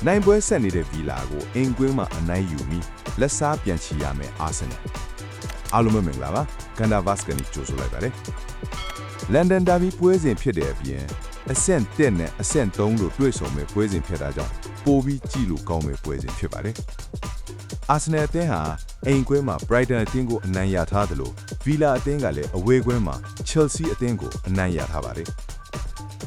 နိုင်ပွဲဆက်နေတဲ့ဗီလာကိုအင်ကွင်းမှာအနိုင်ယူပြီးလက်စားပြန်ချီရမယ်အာဆင်နယ်အားလုံးပဲမင်္ဂလာပါကန်ဒါဗတ်စကန်ကြိုဆိုလိုက်ပါတယ်လန်ဒန်ဒါဘီပွဲစဉ်ဖြစ်တဲ့အပြင်အဆင့်1နဲ့အဆင့်3လို့တွေ့ဆုံမဲ့ပွဲစဉ်ဖြစ်တာကြောင့်ပိုပြီးကြည့်လို့ကောင်းမဲ့ပွဲစဉ်ဖြစ်ပါတယ်အာဆင်နယ်အသင်းဟာအိမ်ကွင်းမှာ Brighton အသင်းကိုအနိုင်ရထားတယ်လို့ဗီလာအသင်းကလည်းအဝေးကွင်းမှာ Chelsea အသင်းကိုအနိုင်ရထားပါတယ်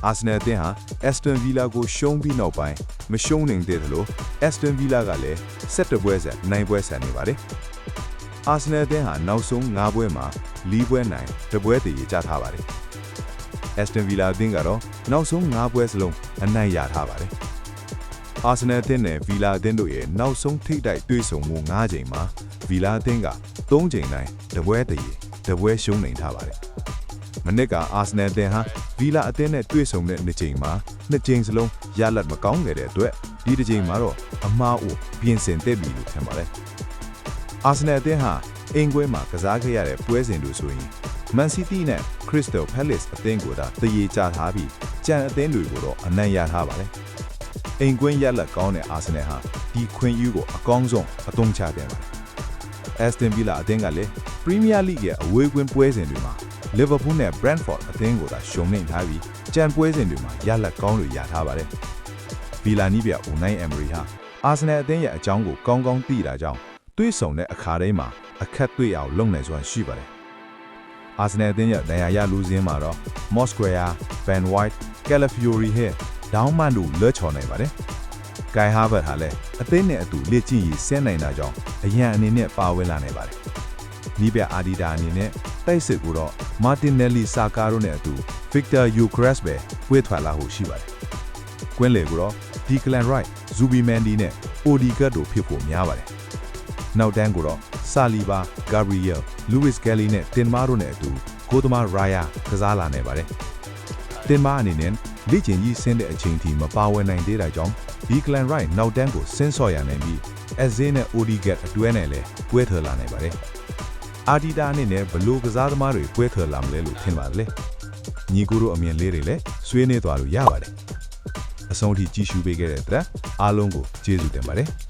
အာဆင်နယ်အသင်းဟာ Aston Villa ကိုရှုံးပြီးနောက်ပိုင်းမရှုံးနိုင်သေးတယ်လို့ Aston Villa ကလည်း7ပွဲဆက်နိုင်ပွဲဆက်နေပါတယ်အာဆင်နယ်အသင်းဟာနောက်ဆုံး9ပွဲမှာ4ပွဲနိုင်1ပွဲတည်ရထားပါတယ်Aston Villa အသင်းကတော့နောက်ဆုံး9ပွဲစလုံးအနိုင်ရထားပါတယ်အာဆင်နယ်အသင်းနဲ့ Villa အသင်းတို့ရဲ့နောက်ဆုံးထိပ်တိုက်တွေ့ဆုံမှု9ချိန်မှာ Villa အသင်းက3ချိန်နိုင်1ပွဲတည်1ပွဲရှုံးနိုင်ထားပါတယ်မနစ်ကအာဆင်နယ်အသင်းဟာ Villa အသင်းနဲ့တွေ့ဆုံတဲ့2ချိန်မှာ2ချိန်စလုံးရလဒ်မကောင်းခဲ့တဲ့အတွက်ဒီတစ်ချိန်မှာတော့အမှားအိုပြင်ဆင်တက်ပြီလို့ထင်ပါတယ်အာဆင်နယ်အသင်းဟာအင်ကွဲမှာကစားခဲ့ရတဲ့ပွဲစဉ်တို့ဆိုရင် Man City နဲ့ Crystal Palace အသင်းကိုသာတရေချထားပြီးကြံအသင်းတွေကိုတော့အနိုင်ရထားပါတယ်။အိမ်ကွင်းရလက်ကောင်းတဲ့အာဆင်နယ်ဟာဒီခွင့်ယူကိုအကောင်းဆုံးအသုံးချတယ်ပါတယ်။ Aston Villa အသင်းကလည်း Premier League ရဲ့အဝေးကွင်းပွဲစဉ်တွေမှာ Liverpool နဲ့ Brentford အသင်းကိုသာရှုံးနိမ့်ထားပြီးကြံပွဲစဉ်တွေမှာရလက်ကောင်းတွေရထားပါတယ်။ Villa နီးပြ Unai Emery ဟာအာဆင်နယ်အသင်းရဲ့အကြောင်းကိုကောင်းကောင်းသိတာကြောင့်တွေးဆုံတဲ့အခါတိုင်းမှာအခက်တွေ့အောင်လုပ်နိုင်စွမ်းရှိပါတယ်။အာဆင်နယ်အသင်းရဲ့ဒဏ်ရာရလူစင်းမှာတော့ Mosquera, Ben White, Calafiori ဟဲ့ဒေါင်းမန်တို့လွှတ်ချော်နိုင်ပါတယ်။ Kai Havertz ဟာလည်းအသင်းနဲ့အတူလက်ကျင့်ရည်ဆဲနိုင်တာကြောင့်အရန်အနေနဲ့ပါဝင်လာနိုင်ပါတယ်။နီးပြအာဒီတာအနေနဲ့တိုက်စစ်ကိုတော့ Martinelli, Saka တို့နဲ့အတူ Victor Gyökeres ပဲပွဲထွက်လာဖို့ရှိပါတယ်။ကွင်းလေကိုတော့ Declan Rice, Zubimendi နဲ့ Odegaard တို့ဖြစ်ဖို့များပါတယ်။နောက်တန်းကိုတော့ Saliba, Gabriel, Luis Kelly နဲ့ Timber တို့နဲ့အတူကိုသမား Raya ကစားလာနေပါတယ်။ Timber အနေနဲ့လက်ကျင်ကြီးဆင်းတဲ့အချိန်ထိမပါဝင်နိုင်သေးတာကြောင့် Declan Rice နောက်တန်းကိုဆင်းဆော့ရနိုင်ပြီး Eze နဲ့ Odegaard အတွဲနဲ့လည်းပွဲထွက်လာနိုင်ပါတယ်။ Arteta အနေနဲ့ဘလို့ကစားသမားတွေပွဲထွက်လာမလဲလို့ထင်ပါတယ်လေ။ညီကိုတို့အမြင်လေးတွေလည်းဆွေးနွေးသွားလို့ရပါတယ်။အဆုံးထိကြည့်ရှုပေးခဲ့တဲ့အတွက်အားလုံးကိုကျေးဇူးတင်ပါတယ်။